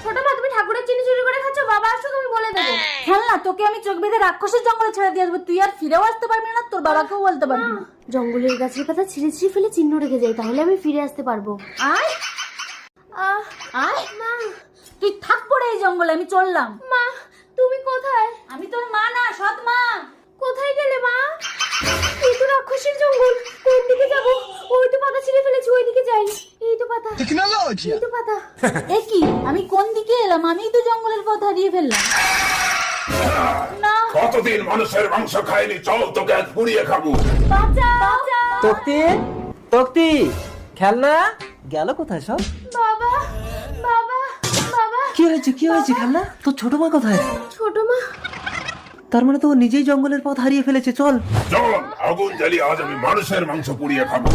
ছোট মা, তুমি ঠাকুরের চিনি চুরি করে খাচ্ছ? বাবা আসো, তুমি বলে দেবো। খেলনা, তোকে আমি চোখ বেঁধে রাক্ষসের জঙ্গলে ছেড়ে দিয়ে আসবো, তুই আর ফিরেও আসতে পারবি না, তোর বাবাকেও বলতে পারবি না। জঙ্গলের গাছের পাতা ছিঁড়ে ছিঁড়ে ফেলে চিহ্ন রেখে যাই, তাহলে আমি ফিরে আসতে পারবো। আয় আয় মা, তুই থাক পড়ে এই জঙ্গলে, আমি চললাম। মা তুমি কোথায়? আমি তোর মা না, সৎ মা। কোথায় গেলে মা? এই তো রাক্ষসের জঙ্গল, কোন দিকে যাব? ওই তো পাতা ছিঁড়ে ফেলেছি, ওই দিকে যাই। এই তো পাতা, এই তো পাতা। এ কি, আমি কোন দিকে এলাম? আমিই তো জঙ্গলের পথ হারিয়ে ফেললাম। না, কতদিন মানুষের মাংস খায়নি, চল তোকে আজ পুড়িয়ে খাবো। বাঁচাও। তক্তি, তক্তি, খেলনা গেল কোথায় সব? বাবা, বাবা, বাবা। কি হয়েছে, কি হয়েছে খেলনা? তোর ছোট মা কোথায়? ছোট মা, তার মানে তো ও নিজেই জঙ্গলের পথ হারিয়ে ফেলেছে। চল চল আগুন জ্বালিয়ে আজ আমি মানুষের মাংস পুড়িয়ে খাবো।